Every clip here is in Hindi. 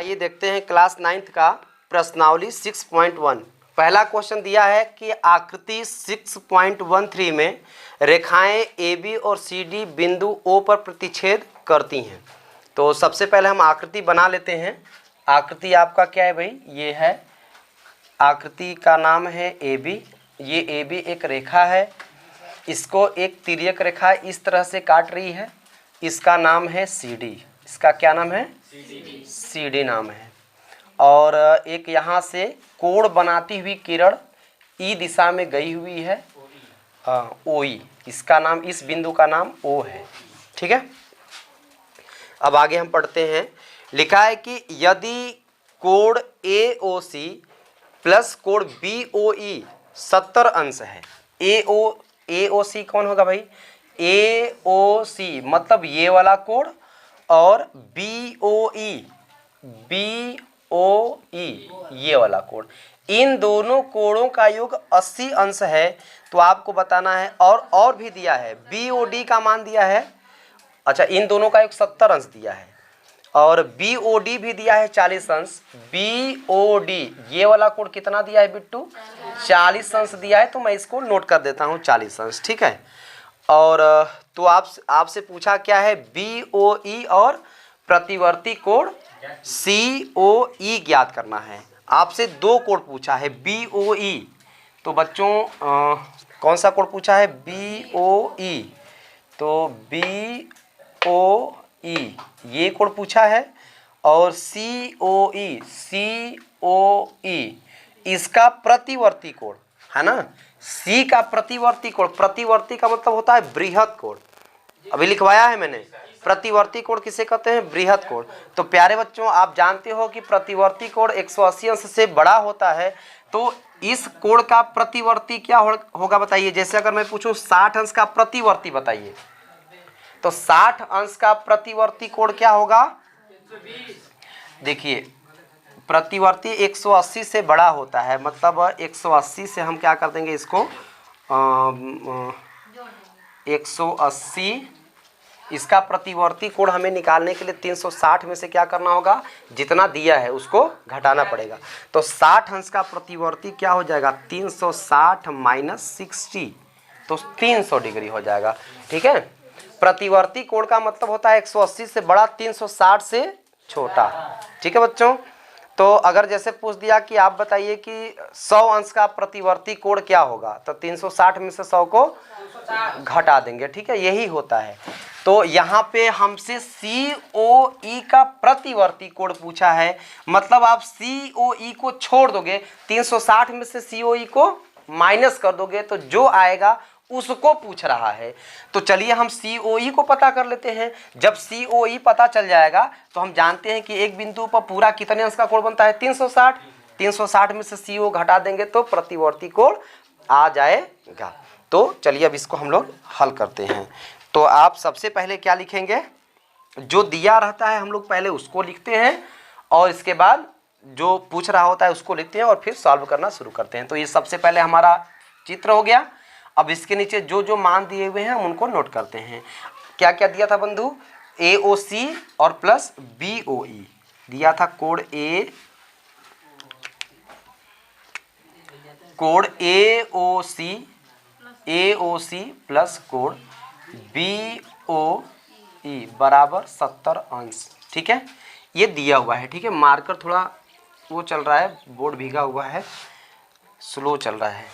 आइए देखते हैं क्लास 9th का प्रश्नावली 6.1। पहला क्वेश्चन दिया है कि आकृति 6.13 में रेखाएं AB और CD बिंदु O पर प्रतिच्छेद करती हैं। तो सबसे पहले हम आकृति बना लेते हैं। आकृति आपका क्या है भाई, ये है आकृति का नाम है AB। ये AB एक रेखा है, इसको एक तिर्यक रेखा इस तरह से काट रही है, इसका नाम है CD। इसका क्या नाम है? CD नाम है। और एक यहाँ से कोण बनाती हुई किरण ई दिशा में गई हुई है, OE। इसका नाम, इस बिंदु का नाम O है। ठीक है, अब आगे हम पढ़ते हैं। लिखा है कि यदि कोण AOC प्लस कोण BOE 70 अंश है। AOC कौन होगा भाई? AOC मतलब ये वाला कोण, और BOE ये वाला कोण, इन दोनों कोणों का योग 80 अंश है। तो आपको बताना है, और भी दिया है, BOD का मान दिया है। अच्छा, इन दोनों का योग 70 अंश दिया है, और BOD भी दिया है 40 अंश। BOD ये वाला कोण कितना दिया है बिट्टू? 40 अंश दिया है। तो मैं इसको नोट कर देता हूँ 40 अंश। ठीक है, और तो आपसे पूछा क्या है? BOE और प्रतिवर्ती कोण COE ज्ञात करना है। आपसे दो कोण पूछा है, BOE। तो बच्चों कौन सा कोण पूछा है? BOE। तो BOE ये कोण पूछा है, और COE इसका प्रतिवर्ती कोण है ना। C का प्रतिवर्ती कोण, प्रतिवर्ती का मतलब होता है बृहत कोण। अभी लिखवाया है मैंने, प्रतिवर्ती कोण किसे कहते हैं? बृहत कोण। तो प्यारे बच्चों, आप जानते हो कि प्रतिवर्ती कोण 180 अंश से बड़ा होता है। तो इस कोण का प्रतिवर्ती क्या होगा बताइए? जैसे अगर मैं पूछूं 60 अंश का प्रतिवर्ती बताइए, तो 60 अंश का प्रतिवर्ती कोण क्या होगा? देखिए, प्रतिवर्ती 180 से बड़ा होता है, मतलब 180 से हम क्या कर देंगे इसको 180, इसका प्रतिवर्ती कोण हमें निकालने के लिए 360 में से क्या करना होगा? जितना दिया है उसको घटाना पड़ेगा। तो 60 अंश का प्रतिवर्ती क्या हो जाएगा? 360 माइनस 60, तो 300 डिग्री हो जाएगा। ठीक है, प्रतिवर्ती कोण का मतलब होता है 180 से बड़ा, 360 से छोटा। ठीक है बच्चों, तो अगर जैसे पूछ दिया कि आप बताइए कि 100 अंश का प्रतिवर्ती कोण क्या होगा, तो 360 में से 100 को घटा देंगे। ठीक है, यही होता है। तो यहाँ पे हमसे COE का प्रतिवर्ती कोण पूछा है, मतलब आप COE को छोड़ दोगे, 360 में से COE को माइनस कर दोगे, तो जो आएगा उसको पूछ रहा है। तो चलिए हम COE को पता कर लेते हैं। जब COE पता चल जाएगा तो हम जानते हैं कि एक बिंदु पर पूरा कितने अंश का कोण बनता है? 360। 360 में से CO घटा देंगे तो प्रतिवर्ती कोण आ जाएगा। तो चलिए अब इसको हम लोग हल करते हैं। तो आप सबसे पहले क्या लिखेंगे? जो दिया रहता है हम लोग पहले उसको लिखते हैं, और इसके बाद जो पूछ रहा होता है उसको लिखते हैं, और फिर सॉल्व करना शुरू करते हैं। तो ये सबसे पहले हमारा चित्र हो गया। अब इसके नीचे जो जो मान दिए हुए हैं हम उनको नोट करते हैं। क्या क्या दिया था बंधु? AOC और प्लस BOE दिया था। कोण AOC प्लस कोण BOE बराबर 70 अंश। ठीक है, ये दिया हुआ है। ठीक है, मार्कर थोड़ा वो चल रहा है, बोर्ड भीगा हुआ है, स्लो चल रहा है।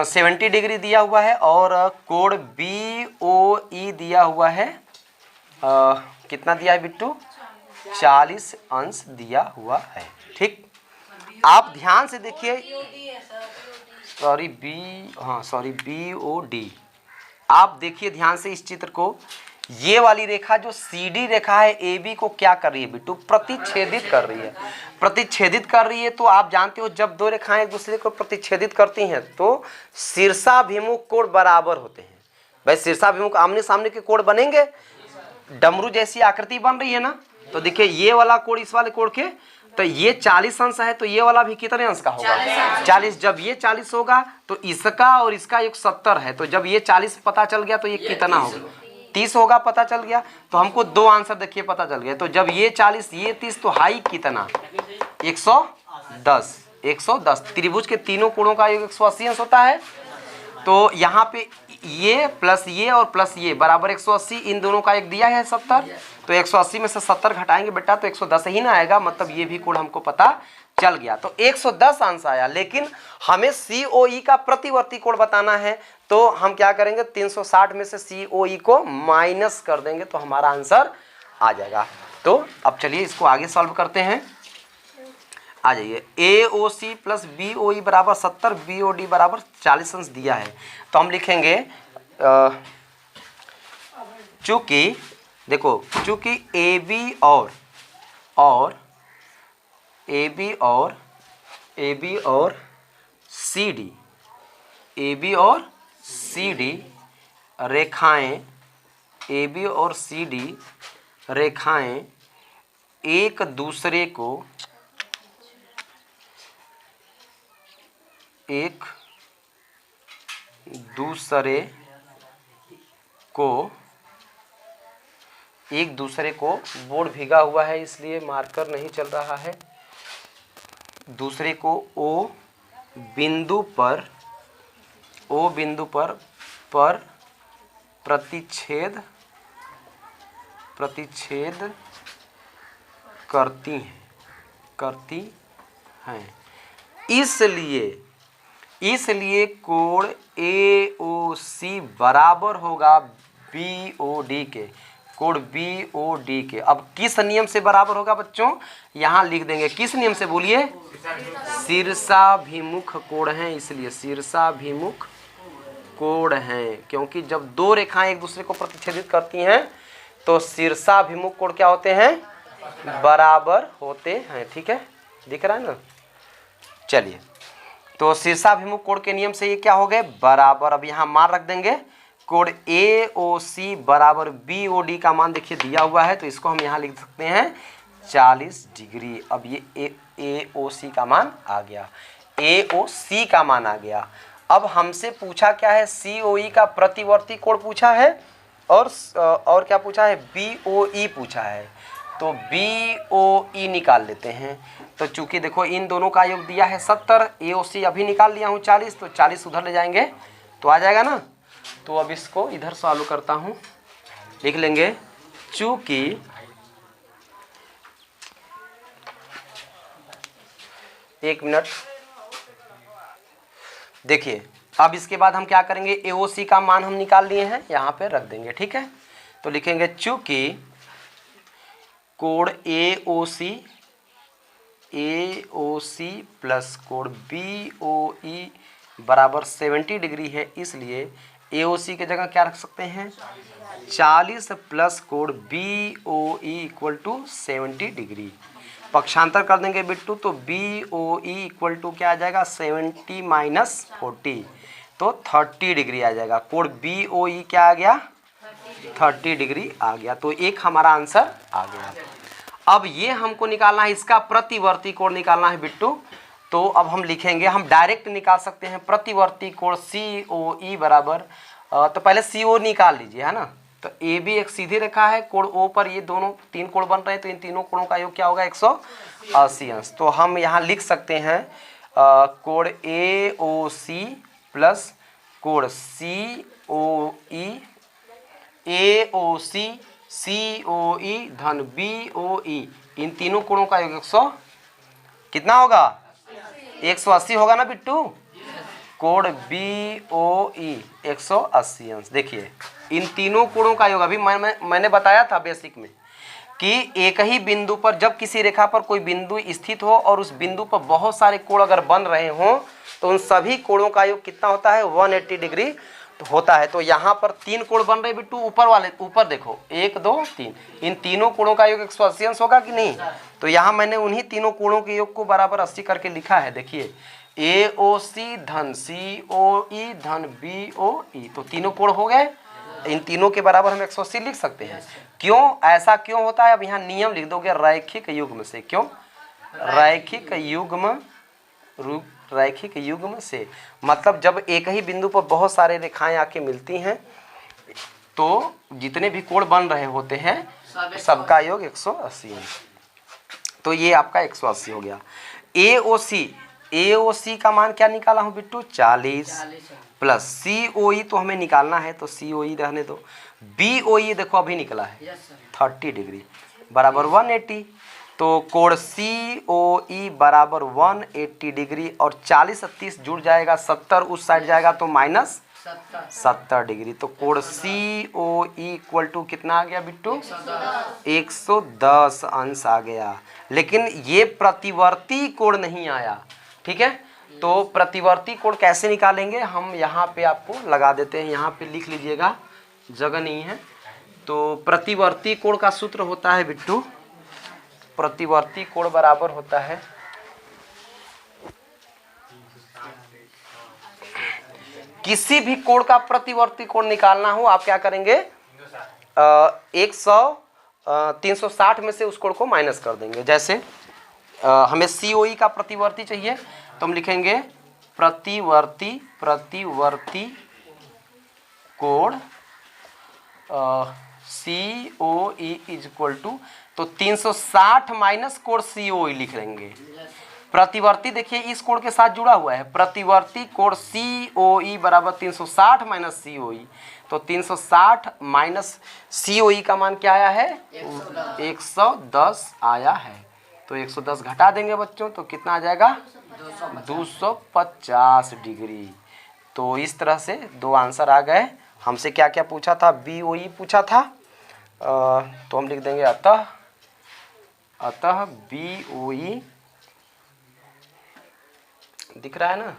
70 डिग्री दिया हुआ है, और कोण BOE दिया हुआ है, कितना दिया है बिट्टू? 40 अंश दिया हुआ है। ठीक, आप ध्यान से देखिए, BOD। आप देखिए ध्यान से इस चित्र को। ये वाली रेखा जो CD रेखा है AB को क्या कर रही है बिट्टू? प्रतिच्छेदित कर रही है। प्रतिच्छेदित कर रही है, तो आप जानते हो जब दो रेखाएं एक दूसरे को प्रतिच्छेदित करती हैं तो शीर्षाभिमुख कोण बराबर होते हैं। भाई शीर्षाभिमुख आमने सामने के कोण बनेंगे, डमरू जैसी आकृति बन रही है ना। तो देखिए ये वाला कोण इस वाले कोण के तो ये 40 अंश है, तो ये वाला भी कितने अंश का होगा? 40। जब ये 40 होगा तो इसका और इसका योग 70 है, तो जब ये 40 पता चल गया तो ये कितना होगा? 30 होगा, पता चल गया। तो हमको दो आंसर देखिए पता चल गया। तो जब ये 40 ये 30 तो हाई कितना? 110। 110 त्रिभुज के तीनों कोणों का योग 180 अंश होता है। तो यहाँ पे ये प्लस ये और प्लस ये बराबर 180, इन दोनों का एक दिया है 70, तो 180 में से 70 घटाएंगे बेटा तो 110 ही ना आएगा, मतलब ये भी कोण हमको पता चल गया। तो 110 अंश आया, लेकिन हमें COE का प्रतिवर्ती कोण बताना है, तो हम क्या करेंगे? 360 में से COE को माइनस कर देंगे तो हमारा आंसर आ जाएगा। तो अब चलिए इसको आगे सॉल्व करते हैं। आ जाइए। AOC प्लस BOE बराबर 70, BOD बराबर 40 अंश दिया है, तो हम लिखेंगे चूंकि देखो, चूंकि AB और CD रेखाएं, AB और CD रेखाएं एक दूसरे को बोर्ड भीगा हुआ है इसलिए मार्कर नहीं चल रहा है। दूसरे को O बिंदु पर प्रतिच्छेद करती हैं। इसलिए कोण AOC बराबर होगा BOD के। कोण BOD के अब किस नियम से बराबर होगा बच्चों? यहाँ लिख देंगे। किस नियम से बोलिए? शीर्षाभिमुख कोण है, इसलिए शीर्षाभिमुख कोण है। क्योंकि जब दो रेखाएं एक दूसरे को प्रतिच्छेदित करती हैं तो शीर्षाभिमुख कोण क्या होते हैं? बराबर होते हैं। ठीक है, दिख रहा है ना? चलिए, तो शीर्षाभिमुख कोण के नियम से ये क्या हो गए? बराबर। अब यहाँ मान रख देंगे। कोण AOC बराबर BOD का मान देखिए दिया हुआ है, तो इसको हम यहाँ लिख सकते हैं 40 डिग्री। अब ये AOC का मान आ गया, AOC का मान आ गया। अब हमसे पूछा क्या है? COE का प्रतिवर्ती कोण पूछा है, और क्या पूछा है? BOE पूछा है। तो BOE निकाल लेते हैं। तो चूंकि देखो इन दोनों का योग दिया है 70, AOC अभी निकाल लिया हूँ 40, तो 40 उधर ले जाएंगे तो आ जाएगा ना। तो अब इसको इधर सॉल्व करता हूँ, लिख लेंगे चूंकि एक मिनट देखिए। अब इसके बाद हम क्या करेंगे? AOC का मान हम निकाल लिए हैं, यहाँ पे रख देंगे। ठीक है, तो लिखेंगे चूंकि कोण AOC प्लस कोण BOE बराबर 70 डिग्री है, इसलिए AOC की जगह क्या रख सकते हैं? 40 प्लस कोण BOE इक्वल टू 70 डिग्री। पक्षांतर कर देंगे बिट्टू, तो BOE इक्वल टू क्या आ जाएगा? 70 माइनस 40, तो 30 डिग्री आ जाएगा। कोण BOE क्या आ गया? 30 डिग्री आ गया। तो एक हमारा आंसर आ गया। अब ये हमको निकालना है, इसका प्रतिवर्ती कोण निकालना है बिट्टू। तो अब हम लिखेंगे, हम डायरेक्ट निकाल सकते हैं प्रतिवर्ती कोण COE बराबर, तो पहले CO निकाल लीजिए, है ना। तो AB एक सीधी रेखा है, कोण O पर ये दोनों तीन कोण बन रहे हैं, तो इन तीनों कोणों का योग क्या होगा? 180 अंश। तो हम यहाँ लिख सकते हैं कोण AOC प्लस कोण COE, AOC COE धन BOE, इन तीनों कोणों का योग 100 कितना होगा? 180 होगा ना बिट्टू। कोण BOE 180 अंश। देखिए इन तीनों कोणों का योग, अभी मैंने बताया था बेसिक में कि एक ही बिंदु पर जब किसी रेखा पर कोई बिंदु स्थित हो और उस बिंदु पर बहुत सारे कोण अगर बन रहे हों तो उन सभी कोणों का योग कितना होता है? 180 डिग्री तो होता है। तो यहाँ पर तीन कोण बन रहे बिट्टू, ऊपर देखो 1 2 3, इन तीनों कोणों का योग 180 अंश होगा कि नहीं? तो यहाँ मैंने उन्हीं तीनों कोणों के योग को बराबर 80 करके लिखा है। देखिए AOC धन COE धन BOE, तो तीनों कोण हो गए। इन तीनों के बराबर हम 180 लिख सकते हैं। क्यों? ऐसा क्यों होता है? अब यहाँ नियम लिख दोगे रैखिक युग्म से। क्यों? रैखिक युग्म से, मतलब जब एक ही बिंदु पर बहुत सारे रेखाएं आके मिलती हैं तो जितने भी कोण बन रहे होते हैं सबका योग 180 है। तो ये आपका 180 हो गया। AOC का मान क्या निकाला हूँ बिट्टू? 40 प्लस COE तो हमें निकालना है तो COE रहने दो। BOE देखो अभी निकला है 30 डिग्री बराबर 180, तो कोण COE बराबर 180 डिग्री और 40 और 30 जुड़ जाएगा 70, उस साइड जाएगा तो माइनस 70 डिग्री। तो कोण COE इक्वल टू कितना आ गया बिट्टू? 110 अंश आ गया। लेकिन ये प्रतिवर्ती कोण नहीं आया, ठीक है। तो प्रतिवर्ती कोण कैसे निकालेंगे हम यहाँ पे आपको लगा देते हैं, यहाँ पे लिख लीजिएगा, जगह नहीं है। तो प्रतिवर्ती कोण का सूत्र होता है बिट्टू, प्रतिवर्ती कोण बराबर होता है किसी भी कोण का प्रतिवर्ती कोण निकालना हो आप क्या करेंगे, 360 में से उस कोण को माइनस कर देंगे। जैसे हमें COE का प्रतिवर्ती चाहिए तो हम लिखेंगे प्रतिवर्ती कोण COE इज इक्वल टू, तो 360 माइनस कोण COE लिख लेंगे। प्रतिवर्ती देखिए इस कोण के साथ जुड़ा हुआ है, प्रतिवर्ती कोण COE बराबर 360 माइनस COE, तो 360 माइनस COE का मान क्या आया है? 110 आया है। तो 110 घटा देंगे बच्चों तो कितना आ जाएगा? 250 डिग्री। तो इस तरह से दो आंसर आ गए। हमसे क्या क्या पूछा था? BOE पूछा था, तो हम लिख देंगे अतः BOE दिख रहा है ना,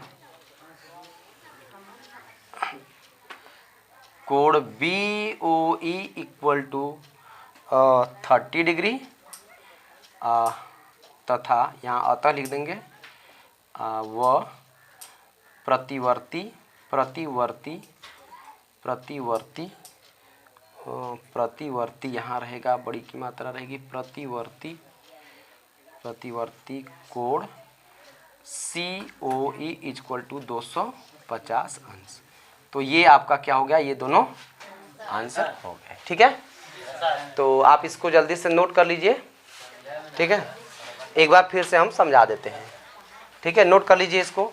कोण BOE इक्वल टू 30 डिग्री तथा यहाँ अतः लिख देंगे व प्रतिवर्ती यहाँ रहेगा, बड़ी की मात्रा रहेगी, प्रतिवर्ती कोण COE इक्वल टू 250 अंश। तो ये आपका क्या हो गया? ये दोनों आंसर हो गए, ठीक है। तो आप इसको जल्दी से नोट कर लीजिए, ठीक है। एक बार फिर से हम समझा देते हैं, ठीक है। नोट कर लीजिए इसको।